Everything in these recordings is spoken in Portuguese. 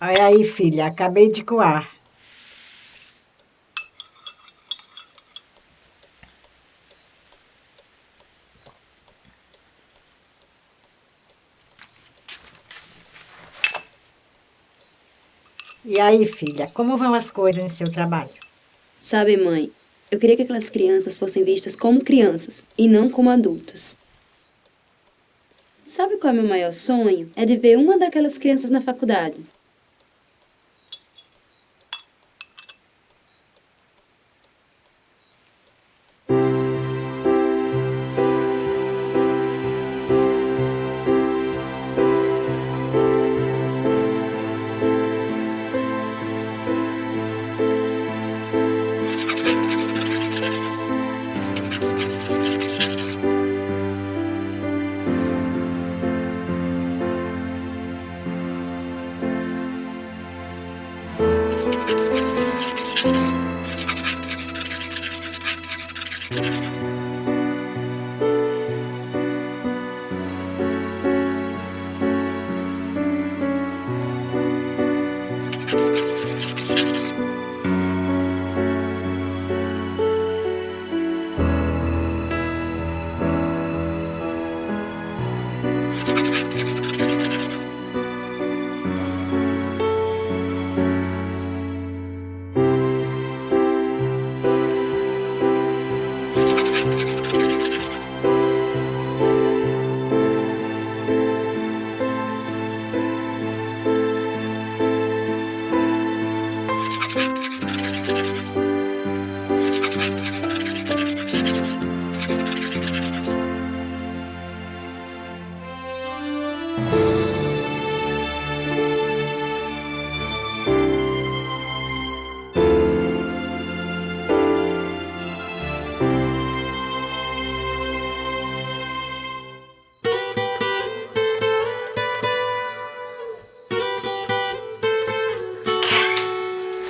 Olha aí, filha, acabei de coar. E aí, filha, como vão as coisas em seu trabalho? Sabe, mãe, eu queria que aquelas crianças fossem vistas como crianças e não como adultos. Sabe qual é o meu maior sonho? É de ver uma daquelas crianças na faculdade.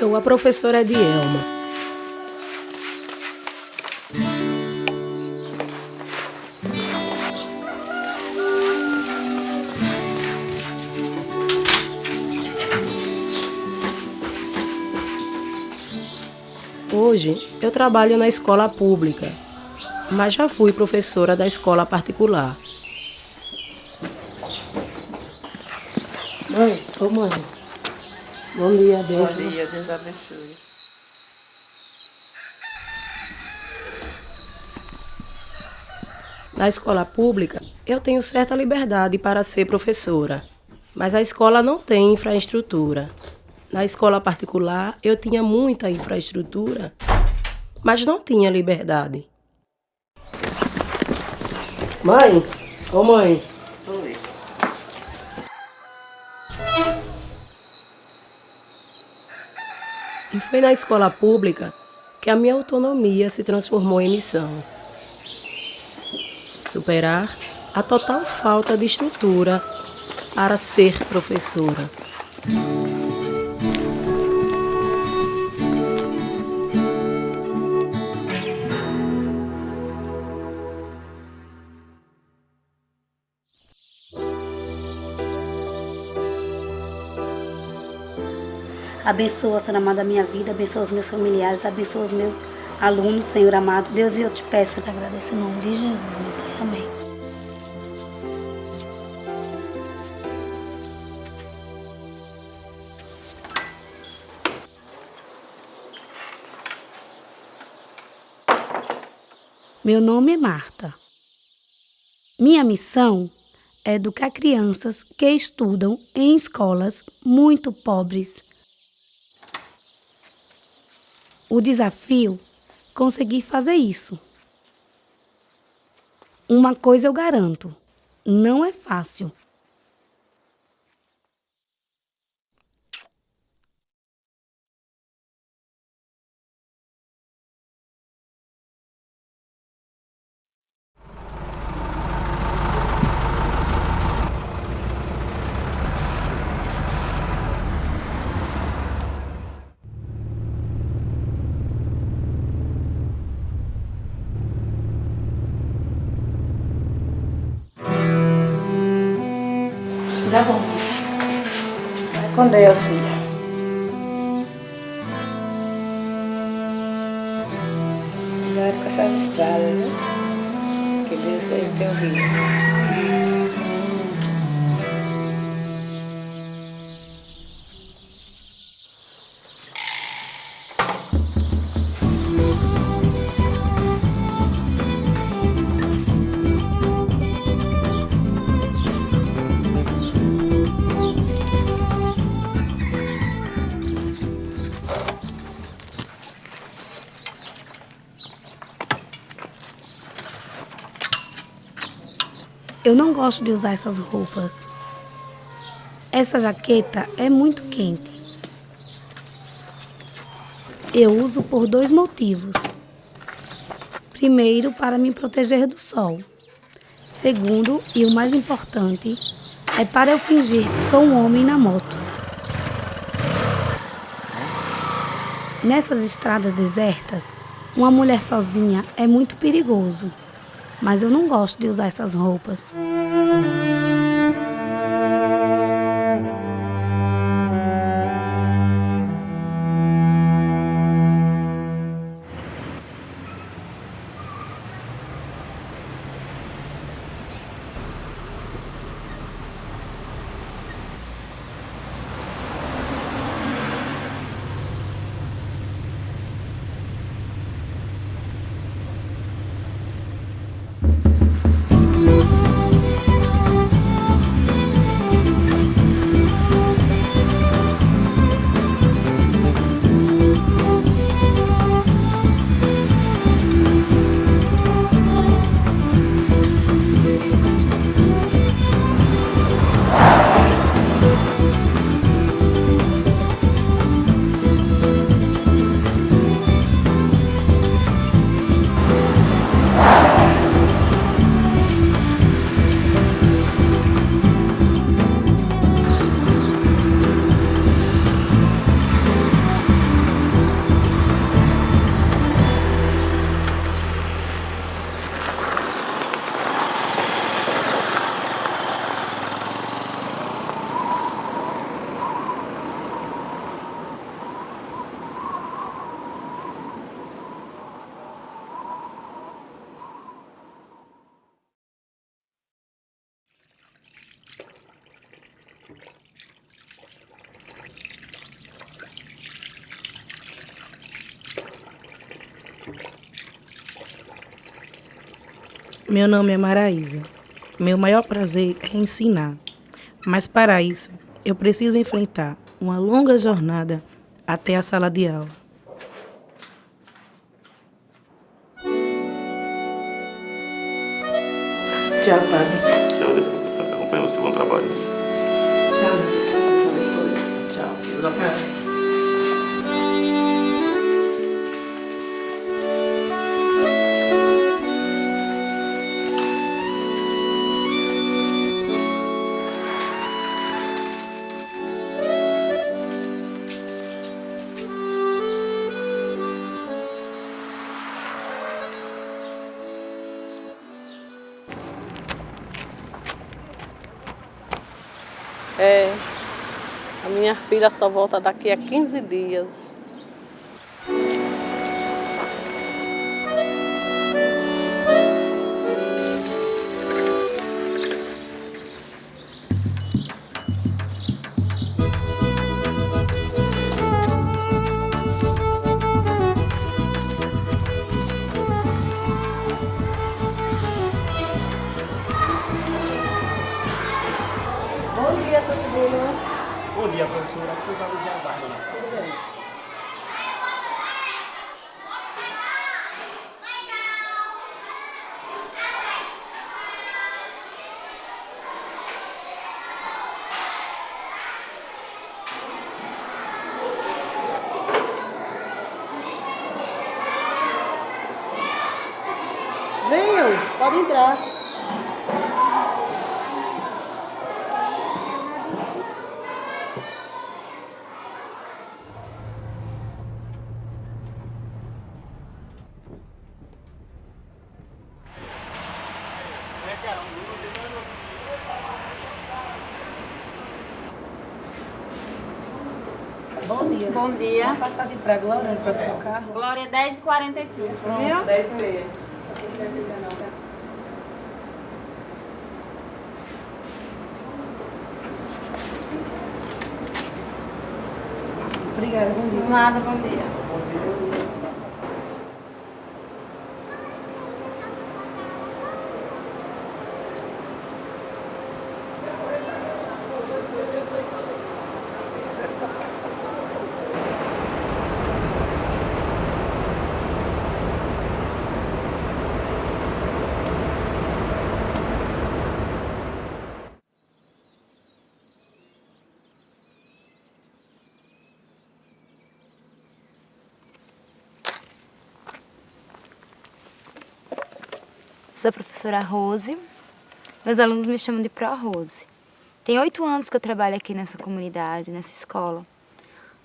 Sou a professora Edielma. Hoje eu trabalho na escola pública, mas já fui professora da escola particular. Mãe, mãe. Bom dia, Deus. Bom dia, Deus abençoe. Na escola pública, eu tenho certa liberdade para ser professora, mas a escola não tem infraestrutura. Na escola particular, eu tinha muita infraestrutura, mas não tinha liberdade. Mãe, mãe. Oi. E foi na escola pública que a minha autonomia se transformou em missão. Superar a total falta de estrutura para ser professora. Abençoa, Senhor amado, a minha vida, abençoa os meus familiares, abençoa os meus alunos, Senhor amado. Deus, eu te peço, eu te agradeço em nome de Jesus, meu Pai. Amém. Meu nome é Marta. Minha missão é educar crianças que estudam em escolas muito pobres. O desafio é conseguir fazer isso. Uma coisa eu garanto, não é fácil. Já vamos. Com Deus, filha. Cuidado com essas estradas, né? Que Deus seja teu guia. Eu não gosto de usar essas roupas. Essa jaqueta é muito quente. Eu uso por 2 motivos. Primeiro, para me proteger do sol. Segundo, e o mais importante, é para eu fingir que sou um homem na moto. Nessas estradas desertas, uma mulher sozinha é muito perigoso. Mas eu não gosto de usar essas roupas. Meu nome é Maraísa. Meu maior prazer é ensinar. Mas para isso, eu preciso enfrentar uma longa jornada até a sala de aula. Tchau, Thales. Tchau, Defesa. Acompanha o seu bom trabalho. Tchau. A minha filha só volta daqui a 15 dias. Bom dia, Sofia. Bom dia, professora. Seus alunos já aguardam na sala. Venham, pode entrar. Bom dia. Bom dia. Uma passagem para Glória, para o seu carro. Glória, 10h45, viu? 10h30. Obrigada, bom dia. Nada, bom dia. Sou a professora Rose. Meus alunos me chamam de Pro Rose. Tem 8 anos que eu trabalho aqui nessa comunidade, nessa escola,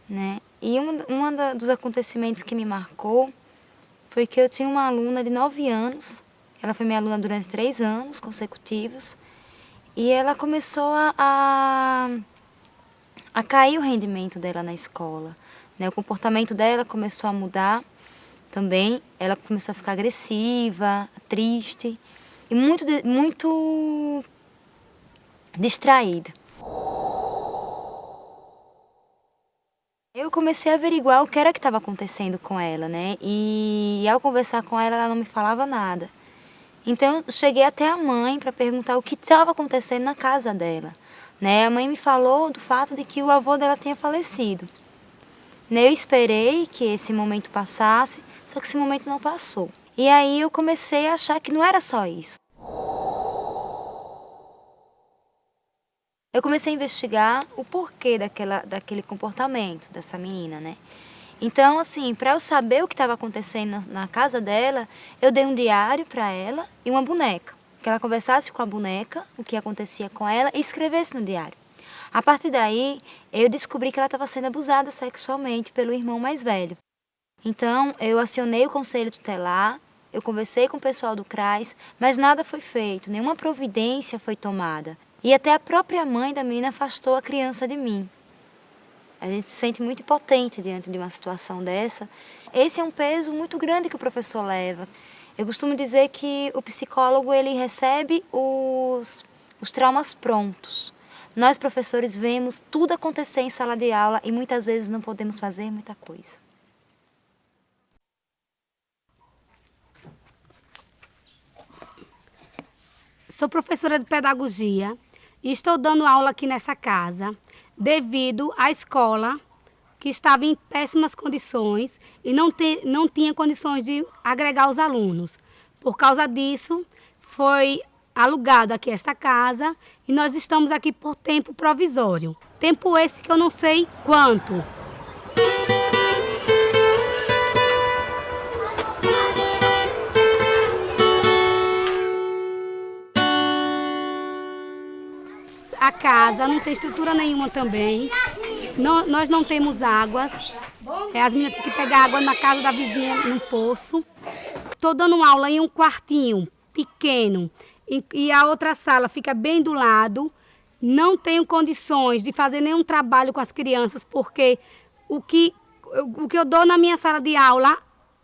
né? E dos acontecimentos que me marcou foi que eu tinha uma aluna de 9 anos. Ela foi minha aluna durante 3 anos consecutivos. E ela começou a cair o rendimento dela na escola, né? O comportamento dela começou a mudar. Também ela começou a ficar agressiva, triste e muito distraída. Eu comecei a averiguar o que era que estava acontecendo com ela, né? E ao conversar com ela, ela não me falava nada. Então, eu cheguei até a mãe para perguntar o que estava acontecendo na casa dela, né? A mãe me falou do fato de que o avô dela tinha falecido. Eu esperei que esse momento passasse, só que esse momento não passou. E aí eu comecei a achar que não era só isso. Eu comecei a investigar o porquê daquele comportamento dessa menina, né? Então, assim, para eu saber o que estava acontecendo na casa dela, eu dei um diário para ela e uma boneca. Que ela conversasse com a boneca, o que acontecia com ela, e escrevesse no diário. A partir daí, eu descobri que ela estava sendo abusada sexualmente pelo irmão mais velho. Então, eu acionei o conselho tutelar, eu conversei com o pessoal do CRAS, mas nada foi feito, nenhuma providência foi tomada. E até a própria mãe da menina afastou a criança de mim. A gente se sente muito impotente diante de uma situação dessa. Esse é um peso muito grande que o professor leva. Eu costumo dizer que o psicólogo ele recebe os traumas prontos. Nós, professores, vemos tudo acontecer em sala de aula e muitas vezes não podemos fazer muita coisa. Sou professora de pedagogia e estou dando aula aqui nessa casa devido à escola que estava em péssimas condições e não tinha condições de agregar os alunos. Por causa disso, foi alugado aqui esta casa e nós estamos aqui por tempo provisório. Tempo esse que eu não sei quanto. A casa não tem estrutura nenhuma também. Nós não temos águas. As meninas têm que pegar água na casa da vizinha, num poço. Estou dando aula em um quartinho pequeno. E a outra sala fica bem do lado. Não tenho condições de fazer nenhum trabalho com as crianças, porque o que eu dou na minha sala de aula,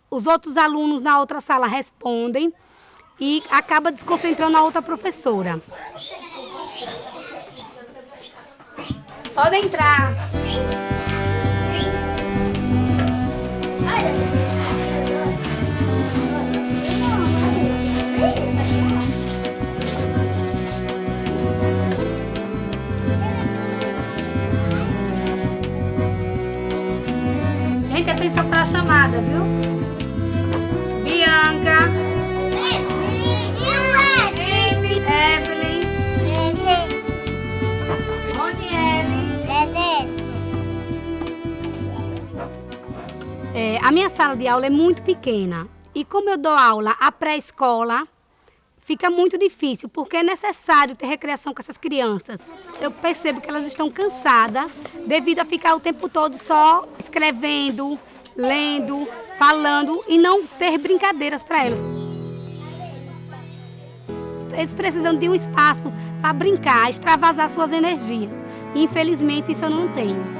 os outros alunos na outra sala respondem e acaba desconcentrando a outra professora. Pode entrar. Gente, atenção para a chamada, viu? Bianca. Evelyn. A minha sala de aula é muito pequena e como eu dou aula à pré-escola, fica muito difícil, porque é necessário ter recreação com essas crianças. Eu percebo que elas estão cansadas devido a ficar o tempo todo só escrevendo, lendo, falando e não ter brincadeiras para elas. Eles precisam de um espaço para brincar, extravasar suas energias. E, infelizmente, isso eu não tenho.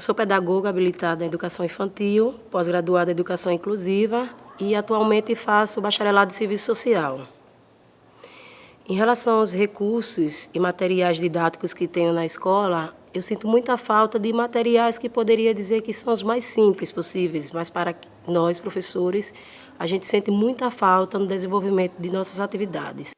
Eu sou pedagoga habilitada em educação infantil, pós-graduada em educação inclusiva e atualmente faço bacharelado em serviço social. Em relação aos recursos e materiais didáticos que tenho na escola, eu sinto muita falta de materiais que poderia dizer que são os mais simples possíveis, mas para nós, professores, a gente sente muita falta no desenvolvimento de nossas atividades.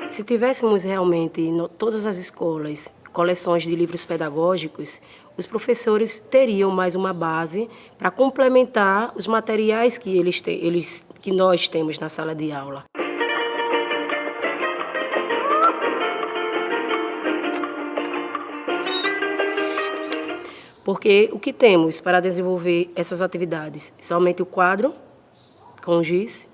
Se tivéssemos realmente em todas as escolas coleções de livros pedagógicos, os professores teriam mais uma base para complementar os materiais que nós temos na sala de aula. Porque o que temos para desenvolver essas atividades? Somente o quadro com giz,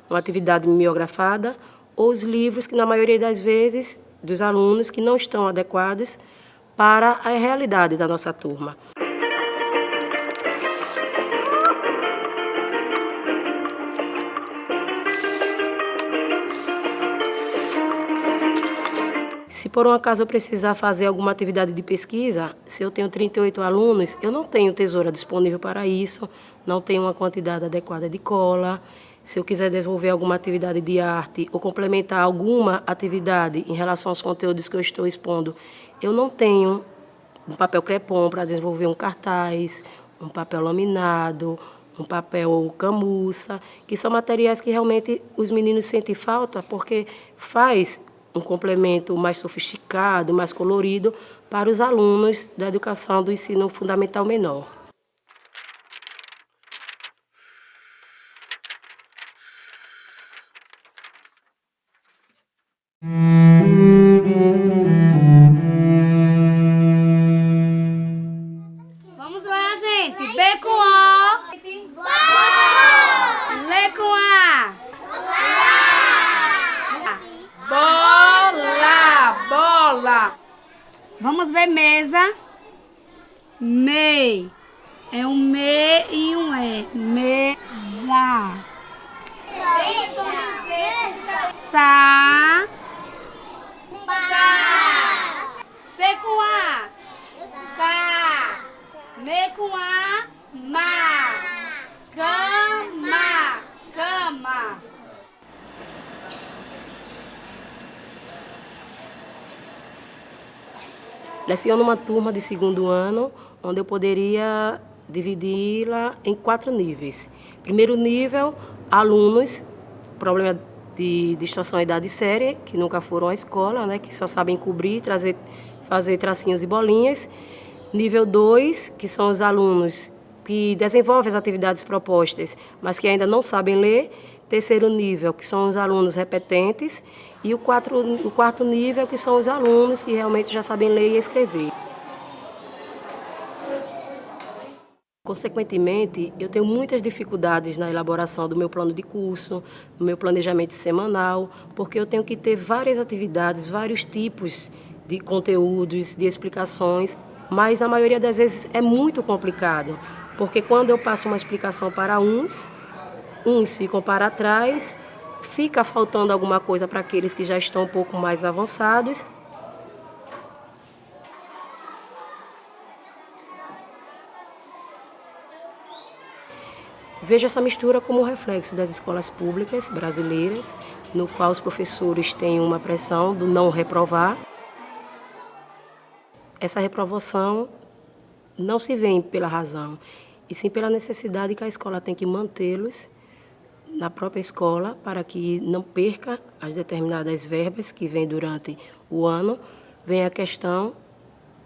uma atividade mimeografada, ou os livros que, na maioria das vezes, dos alunos que não estão adequados para a realidade da nossa turma. Se por um acaso eu precisar fazer alguma atividade de pesquisa, se eu tenho 38 alunos, eu não tenho tesoura disponível para isso, não tenho uma quantidade adequada de cola. Se eu quiser desenvolver alguma atividade de arte ou complementar alguma atividade em relação aos conteúdos que eu estou expondo, eu não tenho um papel crepom para desenvolver um cartaz, um papel laminado, um papel camurça, que são materiais que realmente os meninos sentem falta porque faz um complemento mais sofisticado, mais colorido para os alunos da educação do ensino fundamental menor. Vamos lá, gente. B com O. L com A. Bola, bola. Vamos ver mesa. MEI. É um me e um E. Mesa. Sa. C com A. Ca. Me com A. Ma. Cama. Cama. Leciono uma turma de segundo ano, onde eu poderia dividi-la em 4 níveis. Primeiro nível, alunos, problema de distorção idade séria, que nunca foram à escola, né, que só sabem cobrir, fazer tracinhos e bolinhas. Nível 2, que são os alunos que desenvolvem as atividades propostas, mas que ainda não sabem ler. Terceiro nível, que são os alunos repetentes. E o quarto nível, que são os alunos que realmente já sabem ler e escrever. Consequentemente, eu tenho muitas dificuldades na elaboração do meu plano de curso, do meu planejamento semanal, porque eu tenho que ter várias atividades, vários tipos de conteúdos, de explicações, mas a maioria das vezes é muito complicado, porque quando eu passo uma explicação para uns ficam para trás, fica faltando alguma coisa para aqueles que já estão um pouco mais avançados. Vejo essa mistura como um reflexo das escolas públicas brasileiras, no qual os professores têm uma pressão do não reprovar. Essa reprovação não se vê pela razão, e sim pela necessidade que a escola tem que mantê-los na própria escola para que não perca as determinadas verbas que vêm durante o ano. Vem a questão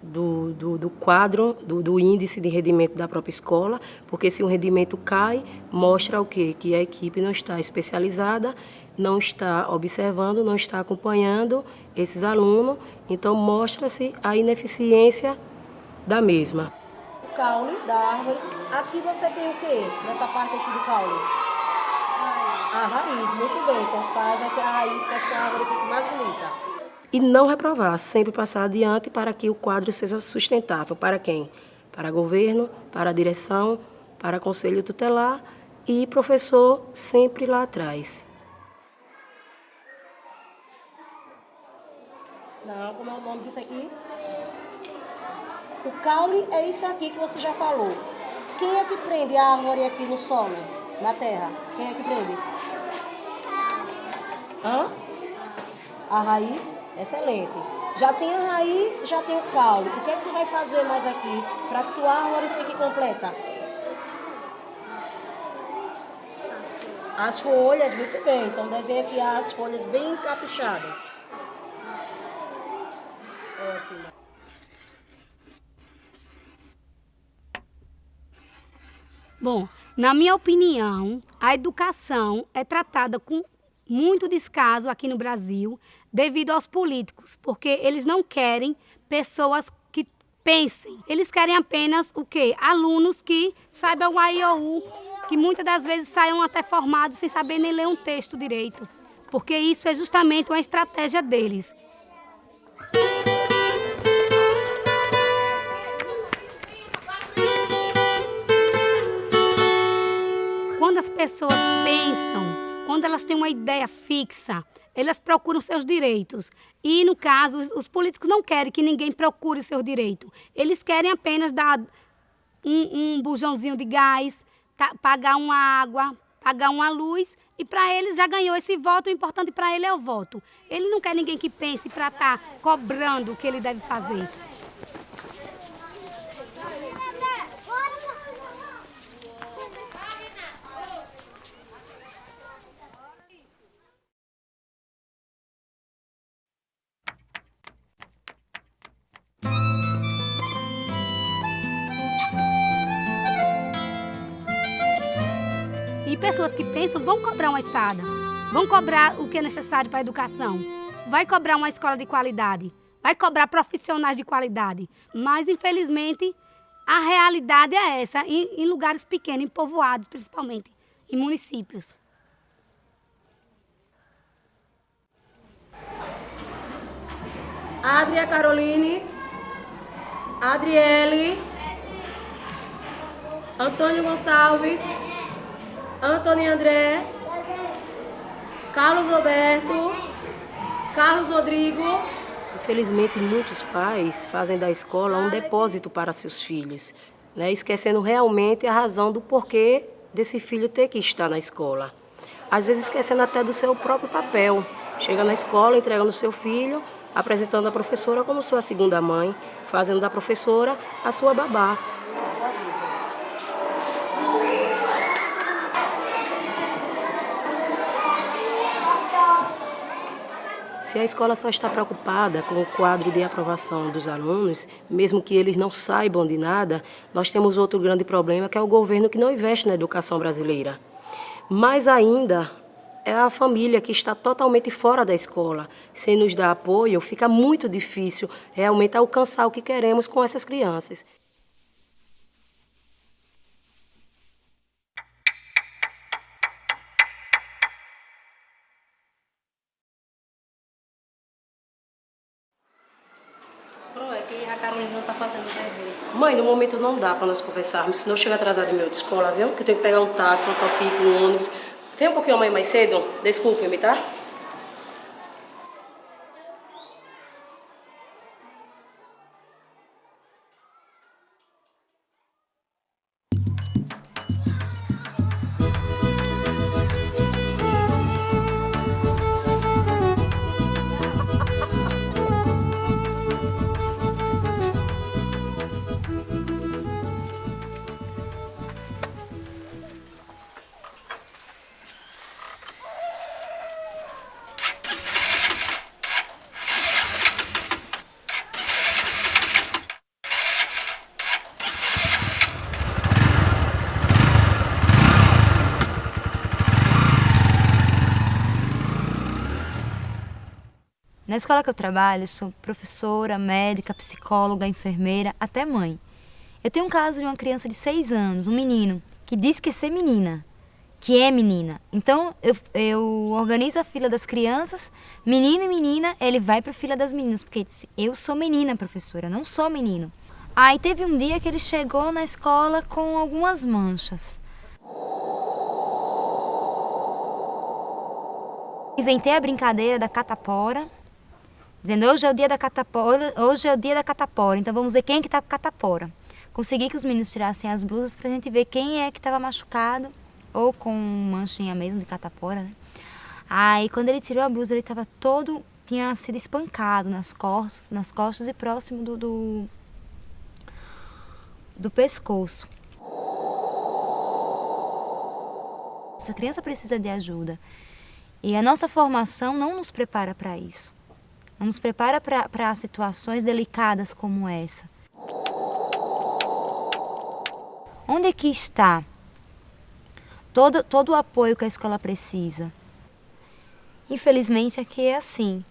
do quadro, do índice de rendimento da própria escola, porque se o rendimento cai, mostra o quê? Que a equipe não está especializada, não está observando, não está acompanhando esses alunos, então mostra-se a ineficiência da mesma. O caule da árvore. Aqui você tem o quê? Nessa parte aqui do caule? A raiz, muito bem. Então faz aqui a raiz para que a árvore fique mais bonita. E não reprovar, sempre passar adiante para que o quadro seja sustentável. Para quem? Para governo, para a direção, para conselho tutelar e professor sempre lá atrás. Não, como é o nome disso aqui? O caule é isso aqui que você já falou. Quem é que prende a árvore aqui no solo, na terra? Quem é que prende? Hã? A raiz? Excelente. Já tem a raiz, já tem o caule. O que é que você vai fazer mais aqui para que sua árvore fique completa? As folhas, muito bem. Então desenha aqui as folhas bem encapuchadas. Ótimo. Bom, na minha opinião, a educação é tratada com muito descaso aqui no Brasil devido aos políticos, porque eles não querem pessoas que pensem. Eles querem apenas o quê? Alunos que saibam o A, I, O, U, que muitas das vezes saiam até formados sem saber nem ler um texto direito, porque isso é justamente uma estratégia deles. Quando as pessoas pensam, quando elas têm uma ideia fixa, elas procuram seus direitos. E, no caso, os políticos não querem que ninguém procure o seu direito. Eles querem apenas dar um bujãozinho de gás, pagar uma água, pagar uma luz, e para eles já ganhou esse voto, o importante para ele é o voto. Ele não quer ninguém que pense para estar cobrando o que ele deve fazer. E pessoas que pensam vão cobrar uma estrada, vão cobrar o que é necessário para a educação, vai cobrar uma escola de qualidade, vai cobrar profissionais de qualidade. Mas, infelizmente, a realidade é essa, em lugares pequenos, em povoados principalmente, em municípios. Adria Caroline, Adriele, Antônio Gonçalves, Antônio André, Carlos Roberto, Carlos Rodrigo. Infelizmente, muitos pais fazem da escola um depósito para seus filhos, né? Esquecendo realmente a razão do porquê desse filho ter que estar na escola. Às vezes esquecendo até do seu próprio papel. Chega na escola entregando o seu filho, apresentando a professora como sua segunda mãe, fazendo da professora a sua babá. Se a escola só está preocupada com o quadro de aprovação dos alunos, mesmo que eles não saibam de nada, nós temos outro grande problema, que é o governo que não investe na educação brasileira. Mais ainda, é a família que está totalmente fora da escola. Sem nos dar apoio, fica muito difícil realmente alcançar o que queremos com essas crianças. É que a Carolina não está fazendo o dever. Mãe, no momento não dá para nós conversarmos, senão eu chego atrasada de minha outra escola, viu? Que eu tenho que pegar um táxi, um topico, um ônibus. Vem um pouquinho amanhã mais cedo, desculpe-me, tá? Na escola que eu trabalho, sou professora, médica, psicóloga, enfermeira, até mãe. Eu tenho um caso de uma criança de 6 anos, um menino, que diz que é menina, que é menina. Então, eu organizo a fila das crianças, menino e menina, ele vai para a fila das meninas, porque eu sou menina, professora, não sou menino. Aí teve um dia que ele chegou na escola com algumas manchas. Inventei a brincadeira da catapora. dizendo hoje é o dia da catapora, hoje é o dia da catapora, então vamos ver quem é que está com catapora. Consegui que os meninos tirassem as blusas para a gente ver quem é que estava machucado ou com manchinha mesmo de catapora, né? Aí quando ele tirou a blusa, ele estava todo, tinha sido espancado nas costas e próximo do pescoço. Essa criança precisa de ajuda. E a nossa formação não nos prepara para isso. Não nos prepara para situações delicadas como essa. Onde é que está todo o apoio que a escola precisa? Infelizmente aqui é assim.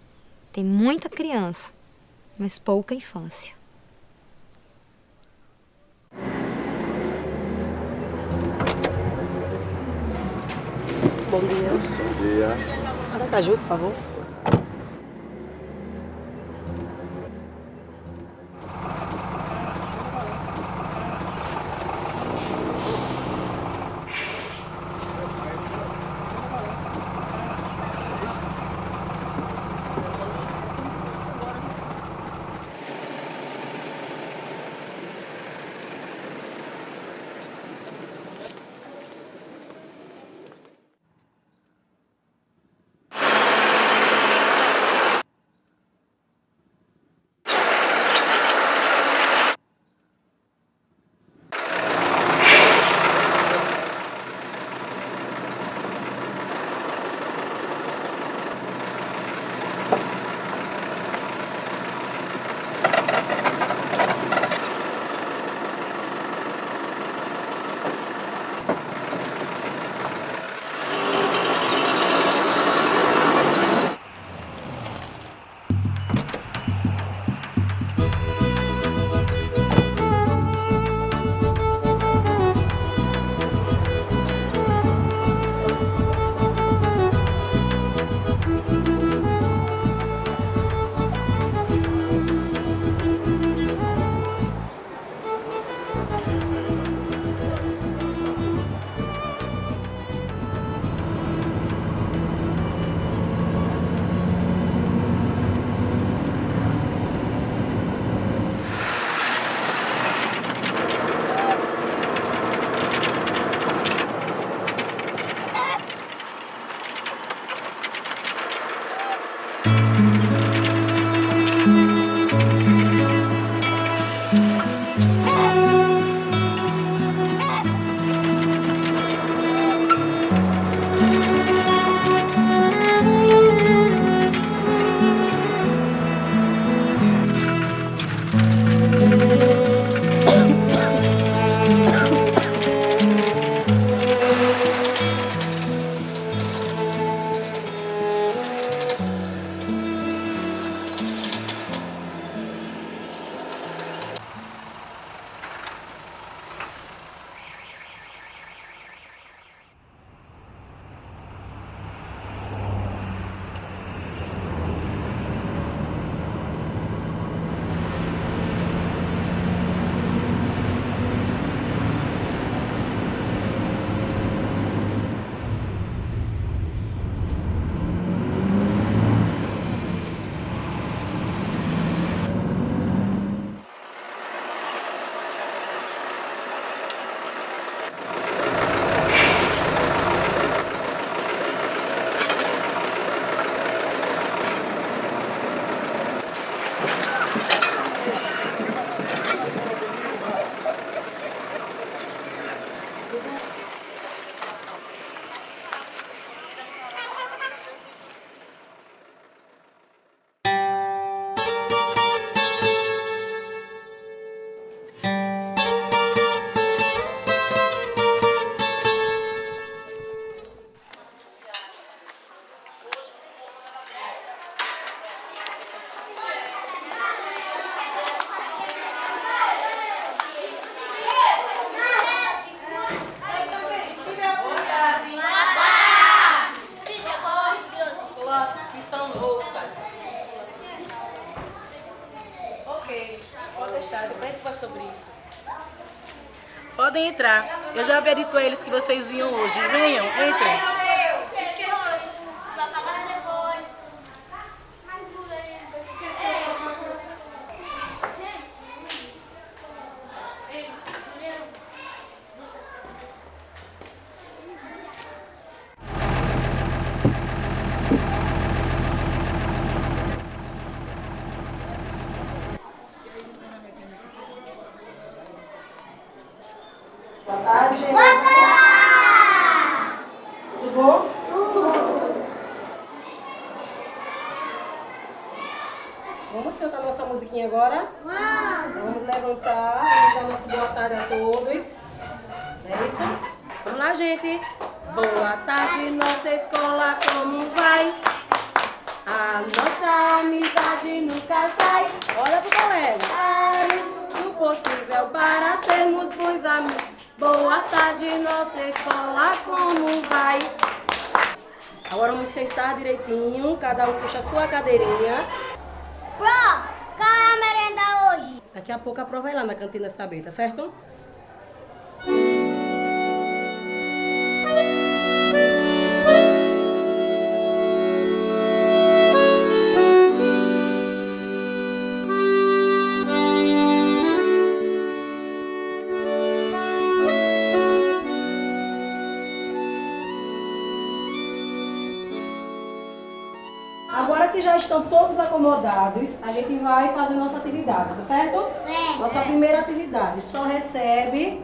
Tem muita criança, mas pouca infância. Bom dia. Bom dia. Aracaju, por favor. Podem entrar. Eu já havia dito a eles que vocês vinham hoje. Venham, entrem. Boa tarde, gente. Boa tarde. Tudo bom? Tudo. Vamos cantar nossa musiquinha agora? Então vamos levantar e dar nosso boa tarde a todos. É isso? Vamos lá, gente. Boa tarde, nossa escola, como vai? A nossa amizade nunca sai. Olha pro colega. O possível para sermos bons amigos. Boa tarde, nossa escola, como vai? Agora vamos sentar direitinho, cada um puxa a sua cadeirinha. Pro, qual é a merenda hoje? Daqui a pouco a prova vai lá na Cantina Saber, tá certo? Agora que já estão todos acomodados, a gente vai fazer nossa atividade, tá certo? Nossa primeira atividade, só recebe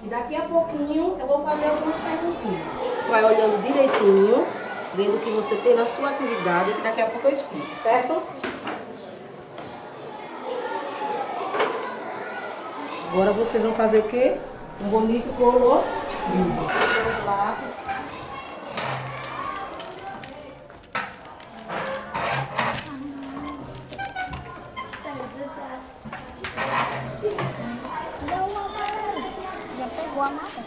e daqui a pouquinho eu vou fazer algumas perguntinhas. Vai olhando direitinho, vendo o que você tem na sua atividade, que daqui a pouco eu explico, certo? Agora vocês vão fazer o quê? Um bonito colorido. Vamos lá. Já pegou a maçã.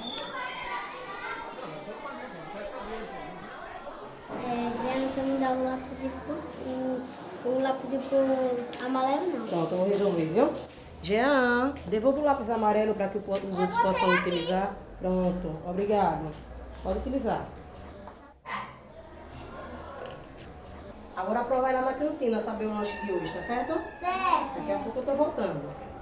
Já não quer me dar um lápis de amarelo, não. Pronto, vamos resolver, viu? Jean, devolva o lápis amarelo para que os outros possam utilizar. Pronto, obrigado. Pode utilizar. Agora a prova vai lá na cantina saber o lanche de hoje, tá certo? Certo. Daqui a pouco eu tô voltando.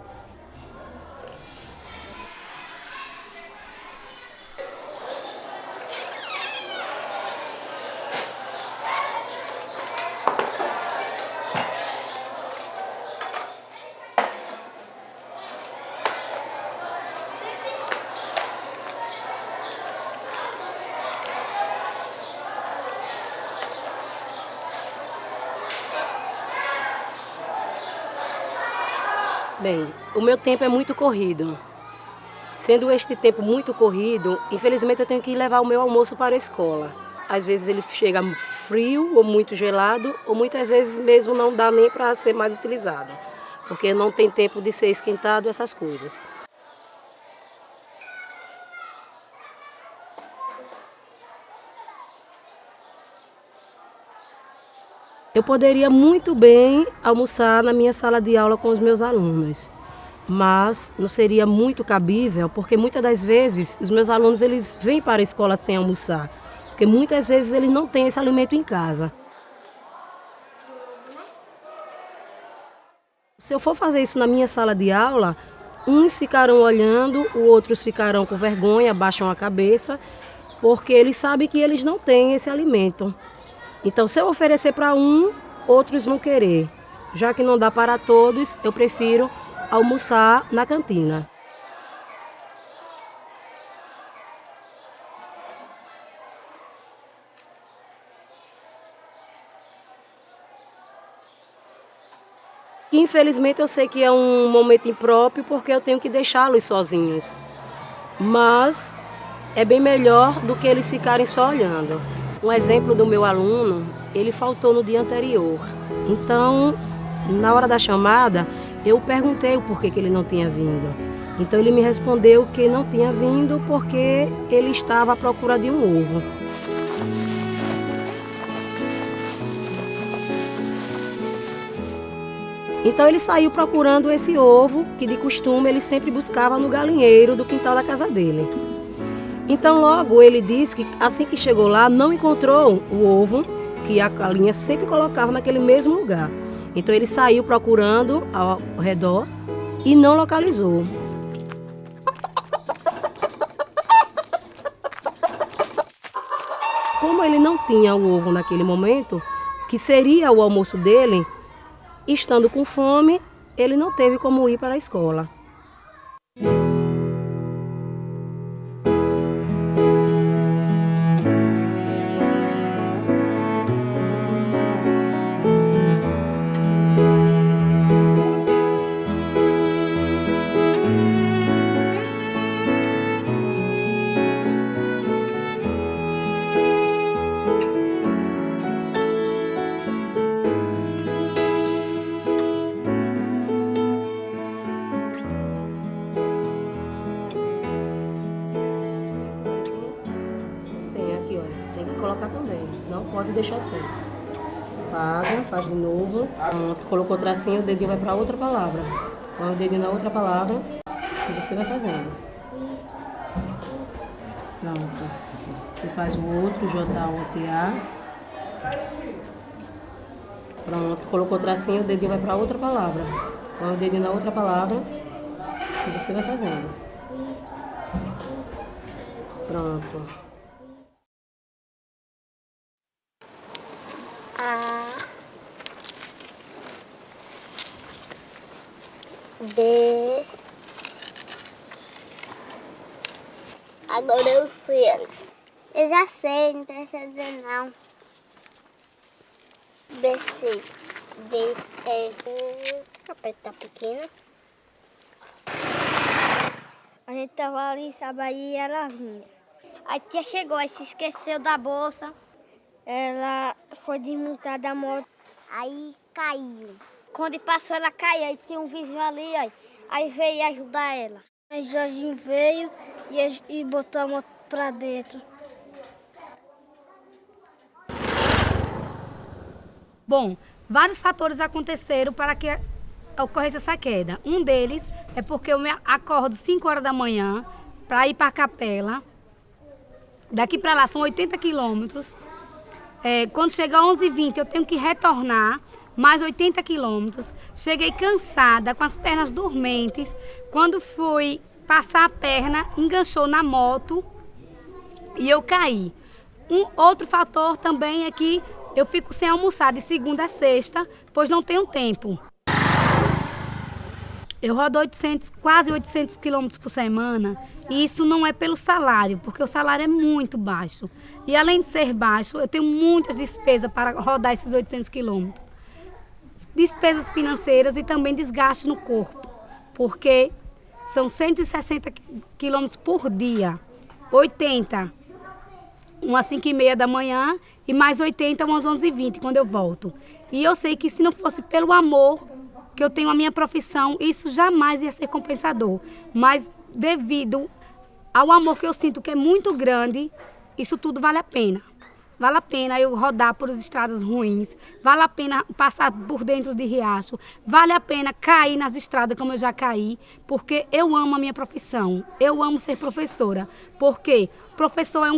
Bem, o meu tempo é muito corrido. Sendo este tempo muito corrido, infelizmente eu tenho que levar o meu almoço para a escola. Às vezes ele chega frio ou muito gelado, ou muitas vezes mesmo não dá nem para ser mais utilizado, porque não tem tempo de ser esquentado, essas coisas. Eu poderia muito bem almoçar na minha sala de aula com os meus alunos, mas não seria muito cabível, porque muitas das vezes os meus alunos eles vêm para a escola sem almoçar, porque muitas vezes eles não têm esse alimento em casa. Se eu for fazer isso na minha sala de aula, uns ficarão olhando, os outros ficarão com vergonha, baixam a cabeça, porque eles sabem que eles não têm esse alimento. Então, se eu oferecer para um, outros vão querer. Já que não dá para todos, eu prefiro almoçar na cantina. Infelizmente, eu sei que é um momento impróprio, porque eu tenho que deixá-los sozinhos. Mas é bem melhor do que eles ficarem só olhando. Um exemplo do meu aluno, ele faltou no dia anterior. Então, na hora da chamada, eu perguntei o porquê que ele não tinha vindo. Então, ele me respondeu que não tinha vindo porque ele estava à procura de um ovo. Então, ele saiu procurando esse ovo, que de costume ele sempre buscava no galinheiro do quintal da casa dele. Então, logo, ele disse que assim que chegou lá, não encontrou o ovo que a galinha sempre colocava naquele mesmo lugar. Então, ele saiu procurando ao redor e não localizou. Como ele não tinha o ovo naquele momento, que seria o almoço dele, estando com fome, ele não teve como ir para a escola. cá também. Não pode deixar sem. Apaga, faz de novo. Pronto, colocou o tracinho, o dedinho vai para outra palavra. Põe o dedinho na outra palavra e você vai fazendo. Pronto. Você faz o outro, J-O-T-A. Pronto, colocou o tracinho, o dedinho vai para outra palavra. Põe o dedinho na outra palavra e você vai fazendo. Pronto. A, B. Agora eu sei eles. Eu já sei, não precisa dizer não. B, C, D, E. O papel tá pequeno. A gente tava ali, sabe, aí ela vinha. A tia chegou, aí se esqueceu da bolsa. Ela foi desmontar da moto, aí caiu. Quando passou, ela caiu, aí tem um vizinho ali, aí veio ajudar ela. Aí Jorginho veio e botou a moto pra dentro. Bom, vários fatores aconteceram para que ocorresse essa queda. Um deles é porque eu me acordo 5 horas da manhã para ir para a capela. Daqui para lá são 80 quilômetros. Quando chega às 11h20 eu tenho que retornar mais 80 quilômetros. Cheguei cansada, com as pernas dormentes. Quando fui passar a perna, enganchou na moto e eu caí. Um outro fator também é que eu fico sem almoçar de segunda a sexta, pois não tenho tempo. Eu rodo quase 800 quilômetros por semana e isso não é pelo salário, porque o salário é muito baixo. E além de ser baixo, eu tenho muitas despesas para rodar esses 800 quilômetros. Despesas financeiras e também desgaste no corpo, porque são 160 quilômetros por dia, 80 umas 5h30 da manhã e mais 80 umas 11h20 quando eu volto. E eu sei que se não fosse pelo amor que eu tenho a minha profissão, isso jamais ia ser compensador. Mas devido ao amor que eu sinto, que é muito grande, isso tudo vale a pena. Vale a pena eu rodar por estradas ruins, vale a pena passar por dentro de riacho, vale a pena cair nas estradas como eu já caí, porque eu amo a minha profissão, eu amo ser professora, porque professor é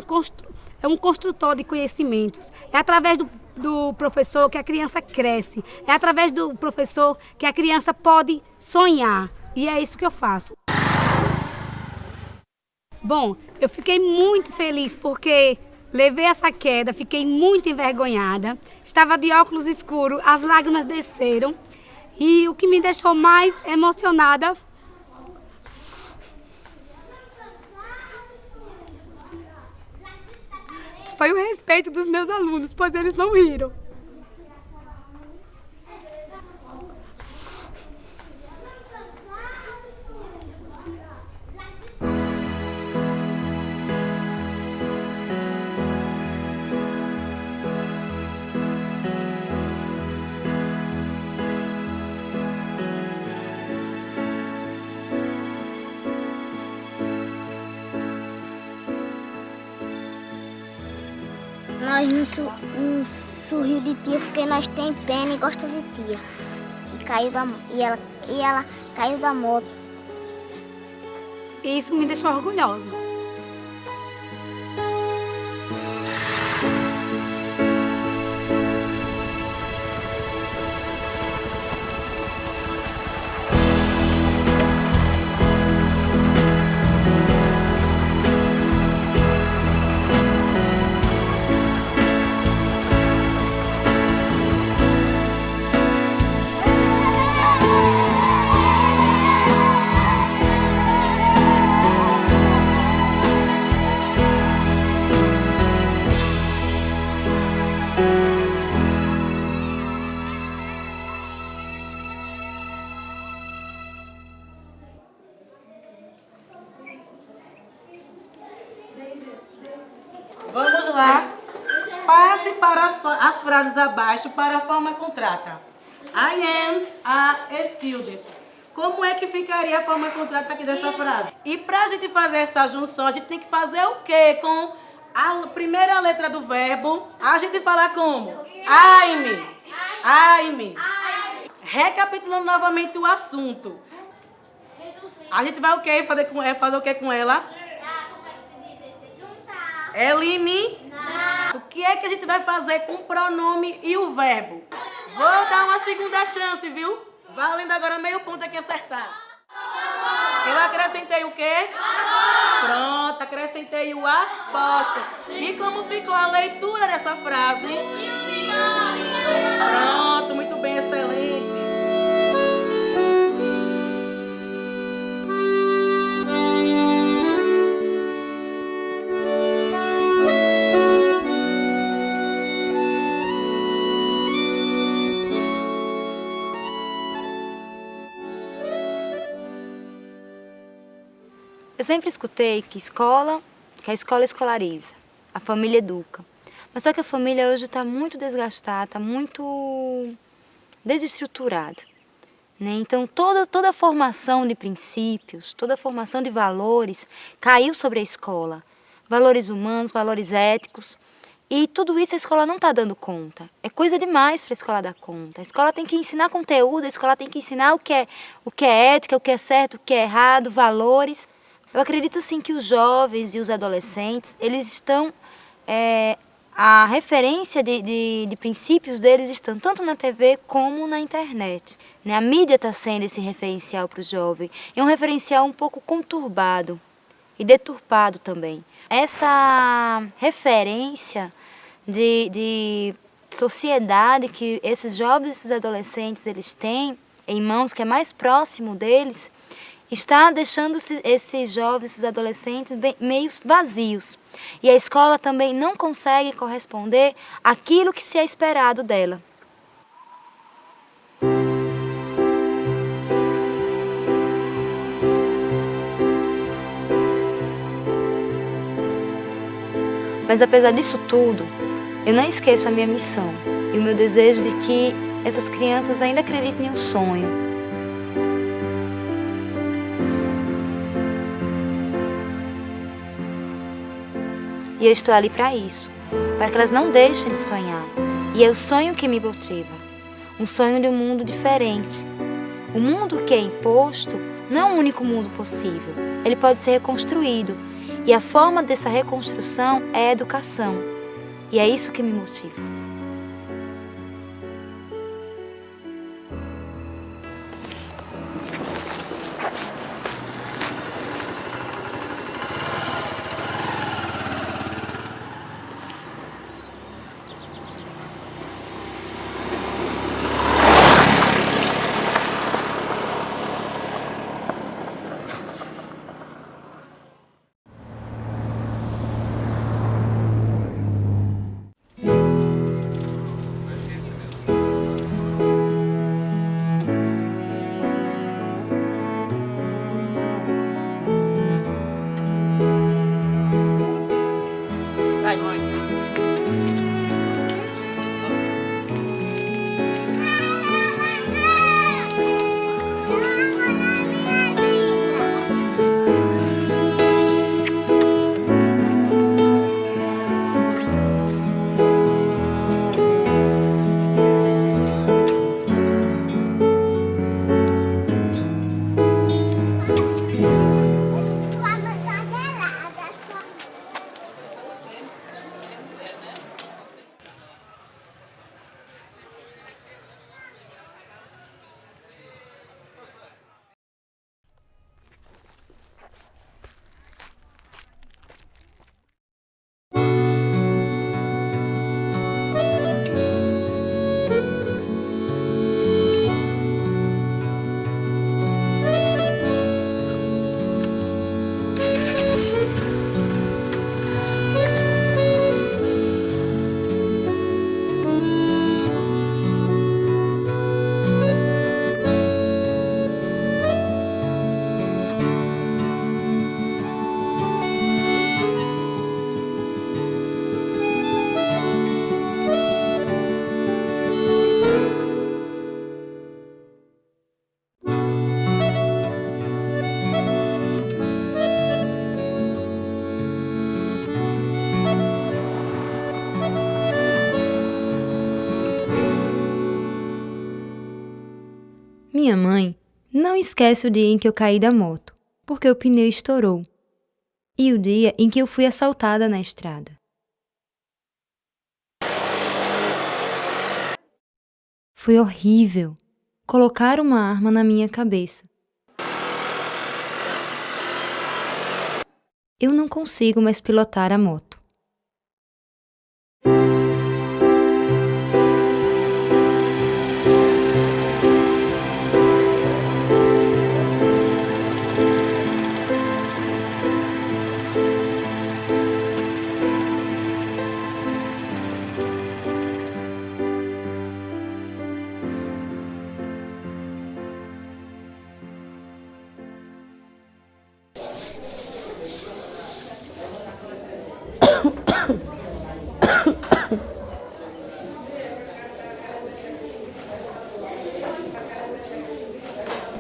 um construtor de conhecimentos, é através do professor que a criança cresce, é através do professor que a criança pode sonhar, e é isso que eu faço. Bom, eu fiquei muito feliz porque levei essa queda, fiquei muito envergonhada, estava de óculos escuros, as lágrimas desceram e o que me deixou mais emocionada foi o respeito dos meus alunos, pois eles não riram. Nós não sorriu de tia porque nós tem pena e gosta de tia. E ela caiu da moto. E isso me deixou orgulhosa. Vamos lá. Passe para as frases abaixo para a forma contrata. I am a student. Como é que ficaria a forma contrata aqui dessa frase? E para a gente fazer essa junção, a gente tem que fazer o quê com A primeira letra do verbo, a gente fala como? Aime. Aime. Recapitulando novamente o assunto. A gente vai o quê? Fazer o que com ela? Eliminar. O que é que a gente vai fazer com o pronome e o verbo? Vou dar uma segunda chance, viu? Valendo agora meio ponto aqui acertar. Eu acrescentei o quê? Pronto, acrescentei o apóstolo. E como ficou a leitura dessa frase? Pronto, muito bem, excelente. Eu sempre escutei que a escola escolariza, a família educa. Mas só que a família hoje está muito desgastada, está muito desestruturada, né? Então toda a formação de princípios, toda a formação de valores caiu sobre a escola. Valores humanos, valores éticos. E tudo isso a escola não está dando conta. É coisa demais para a escola dar conta. A escola tem que ensinar conteúdo, a escola tem que ensinar o que é ética, o que é certo, o que é errado, valores. Eu acredito sim que os jovens e os adolescentes, eles estão, a referência de princípios deles estão tanto na TV como na internet, né? A mídia está sendo esse referencial para o jovem. É um referencial um pouco conturbado e deturpado também. Essa referência de sociedade que esses jovens e esses adolescentes eles têm em mãos, que é mais próximo deles, está deixando esses jovens, esses adolescentes meio vazios. E a escola também não consegue corresponder àquilo que se é esperado dela. Mas apesar disso tudo, eu não esqueço a minha missão e o meu desejo de que essas crianças ainda acreditem em um sonho. E eu estou ali para isso, para que elas não deixem de sonhar. E é o sonho que me motiva, um sonho de um mundo diferente. O mundo que é imposto não é o único mundo possível, ele pode ser reconstruído. E a forma dessa reconstrução é a educação. E é isso que me motiva. Minha mãe não esquece o dia em que eu caí da moto, porque o pneu estourou. E o dia em que eu fui assaltada na estrada. Foi horrível. Colocaram uma arma na minha cabeça. Eu não consigo mais pilotar a moto.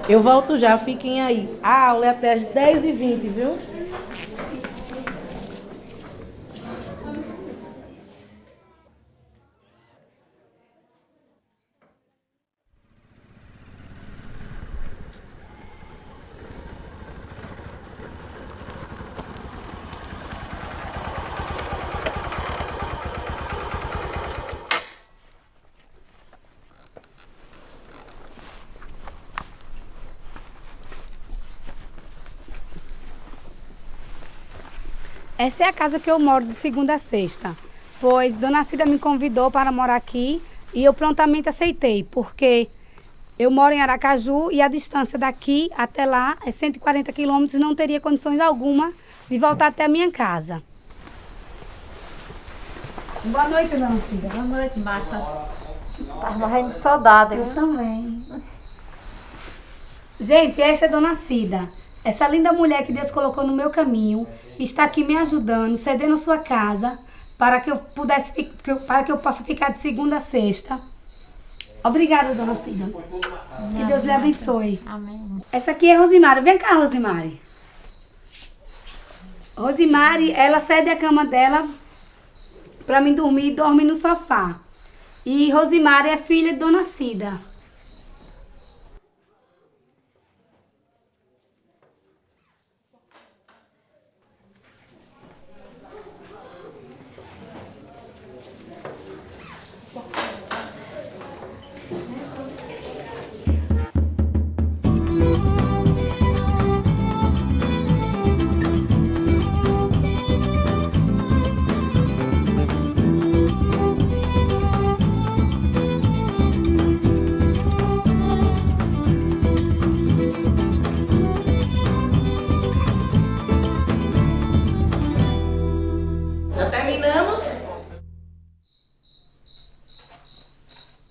Eu volto já, fiquem aí. A aula é até as 10h20, viu? Essa é a casa que eu moro de segunda a sexta, pois Dona Cida me convidou para morar aqui e eu prontamente aceitei, porque eu moro em Aracaju e a distância daqui até lá é 140 quilômetros e não teria condições alguma de voltar até a minha casa. Boa noite, Dona Cida. Boa noite, Marta. Tá morrendo de saudade. Eu também. Gente, essa é Dona Cida. Essa linda mulher que Deus colocou no meu caminho está aqui me ajudando, cedendo a sua casa para que eu possa ficar de segunda a sexta. Obrigada, Dona Cida. Que Deus lhe abençoe. Amém. Essa aqui é Rosimari. Vem cá, Rosimari. Rosimari, ela cede a cama dela para mim dormir e dorme no sofá. E Rosimari é filha de Dona Cida. Já terminamos?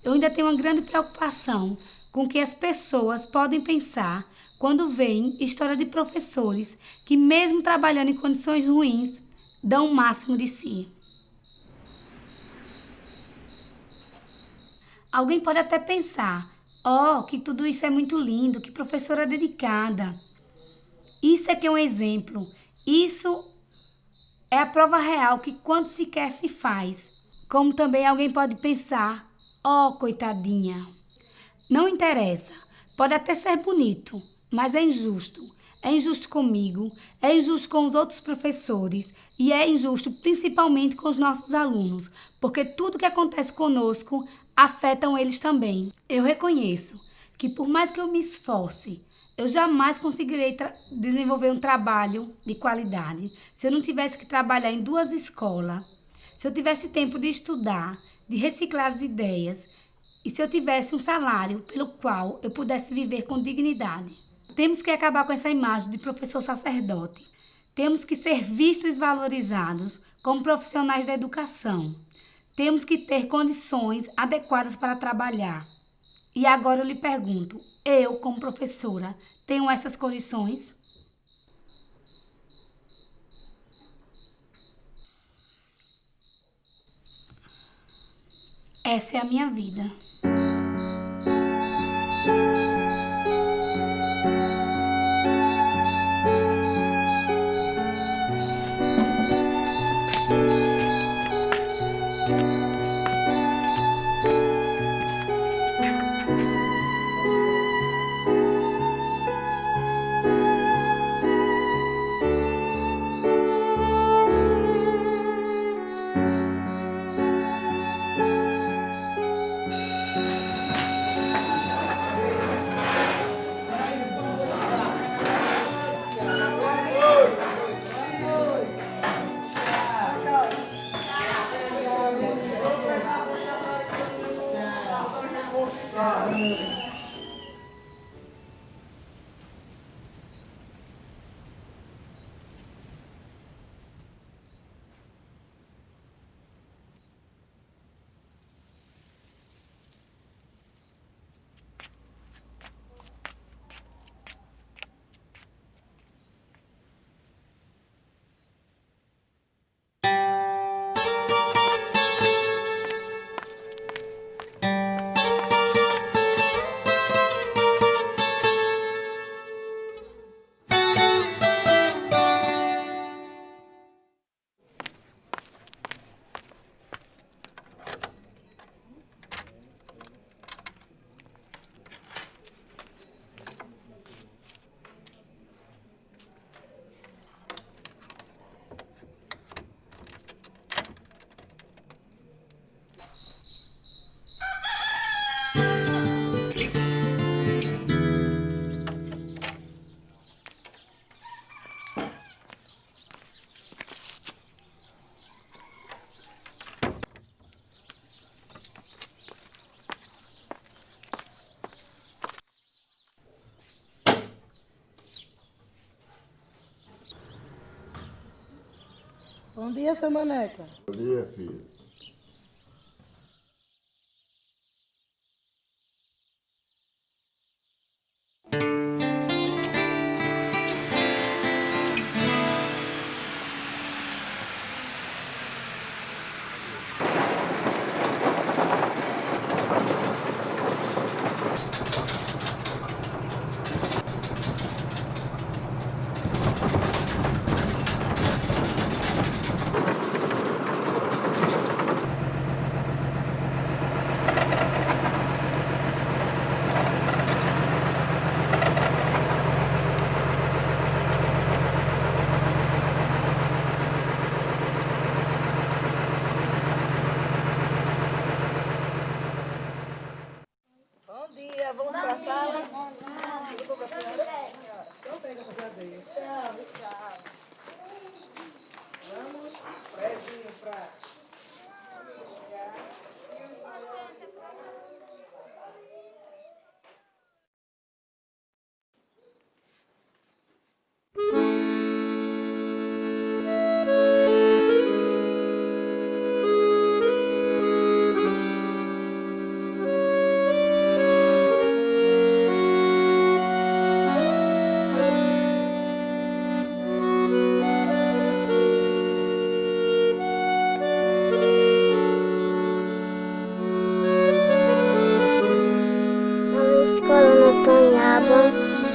Eu ainda tenho uma grande preocupação com o que as pessoas podem pensar quando veem história de professores que, mesmo trabalhando em condições ruins, dão o máximo de si. Alguém pode até pensar, que tudo isso é muito lindo, que professora dedicada. Isso é que é um exemplo. Isso é a prova real que quando se quer se faz. Como também alguém pode pensar, coitadinha. Não interessa, pode até ser bonito, mas é injusto. É injusto comigo, é injusto com os outros professores e é injusto principalmente com os nossos alunos, porque tudo que acontece conosco afetam eles também. Eu reconheço que por mais que eu me esforce, eu jamais conseguirei desenvolver um trabalho de qualidade se eu não tivesse que trabalhar em 2 escolas, se eu tivesse tempo de estudar, de reciclar as ideias e se eu tivesse um salário pelo qual eu pudesse viver com dignidade. Temos que acabar com essa imagem de professor sacerdote. Temos que ser vistos e valorizados como profissionais da educação. Temos que ter condições adequadas para trabalhar. E agora eu lhe pergunto, eu, como professora, tenho essas condições? Essa é a minha vida. Bom dia, seu Maneca. Bom dia, filho. Vamos para a sala. Então pega essa cadeira. Tchau, tchau. Vamos, Fredinho, pra...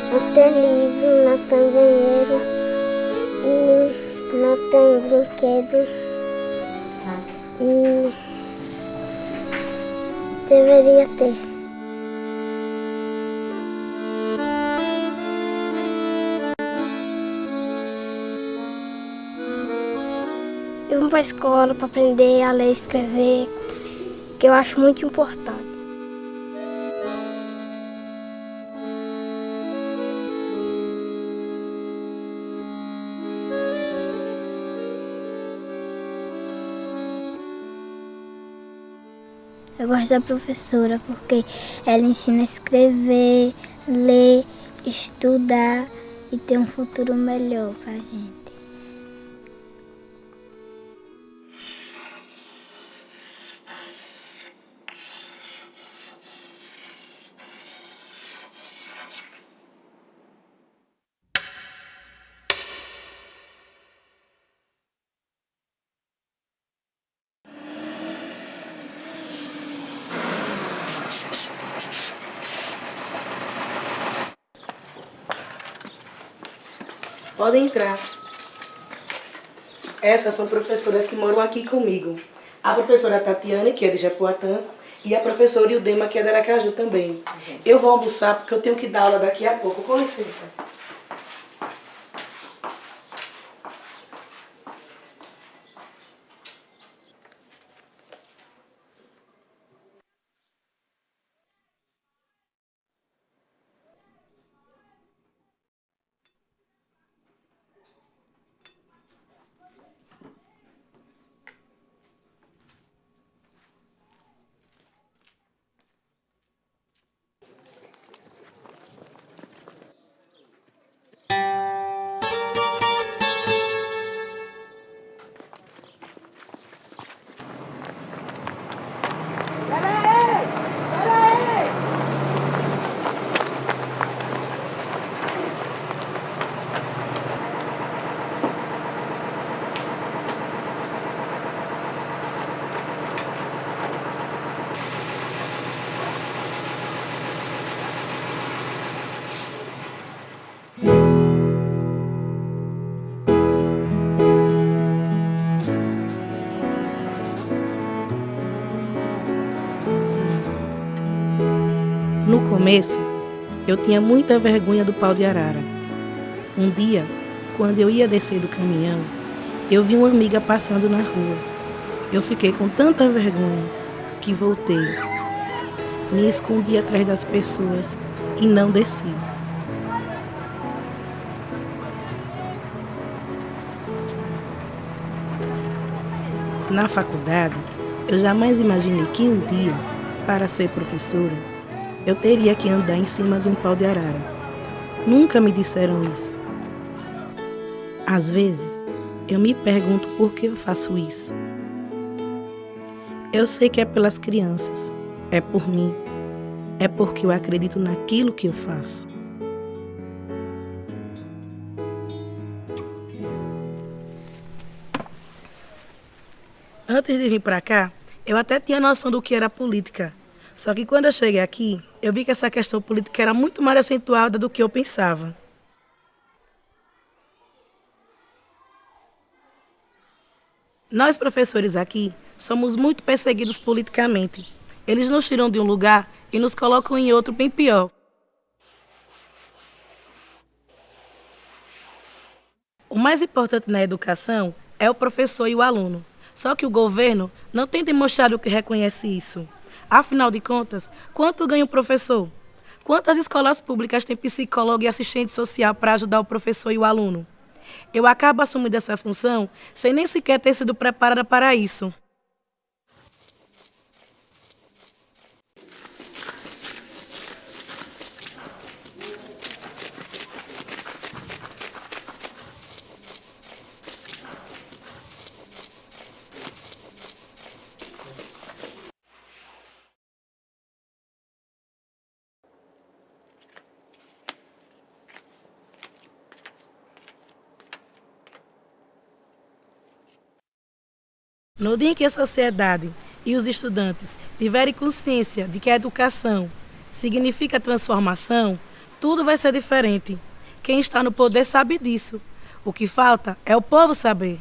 Não tem livro, não tem banheiro e não tem brinquedo e deveria ter. Eu vou para a escola para aprender a ler e escrever, que eu acho muito importante. Eu gosto da professora porque ela ensina a escrever, ler, estudar e ter um futuro melhor pra gente. Podem entrar. Essas são professoras que moram aqui comigo. A professora Tatiane, que é de Japoatã, e a professora Ildema, que é de Aracaju também. Eu vou almoçar porque eu tenho que dar aula daqui a pouco. Com licença. No começo, eu tinha muita vergonha do pau de arara. Um dia, quando eu ia descer do caminhão, eu vi uma amiga passando na rua. Eu fiquei com tanta vergonha que voltei. Me escondi atrás das pessoas e não desci. Na faculdade, eu jamais imaginei que um dia, para ser professora, eu teria que andar em cima de um pau de arara. Nunca me disseram isso. Às vezes, Eu me pergunto por que eu faço isso. Eu sei que é pelas crianças, é por mim, é porque eu acredito naquilo que eu faço. Antes de vir para cá, eu até tinha noção do que era política. Só que quando eu cheguei aqui, eu vi que essa questão política era muito mais acentuada do que eu pensava. Nós, professores aqui, somos muito perseguidos politicamente. Eles nos tiram de um lugar e nos colocam em outro bem pior. O mais importante na educação é o professor e o aluno. Só que o governo não tem demonstrado que reconhece isso. Afinal de contas, quanto ganha o professor? Quantas escolas públicas têm psicólogo e assistente social para ajudar o professor e o aluno? Eu acabo assumindo essa função sem nem sequer ter sido preparada para isso. No dia em que a sociedade e os estudantes tiverem consciência de que a educação significa transformação, tudo vai ser diferente. Quem está no poder sabe disso. O que falta é o povo saber.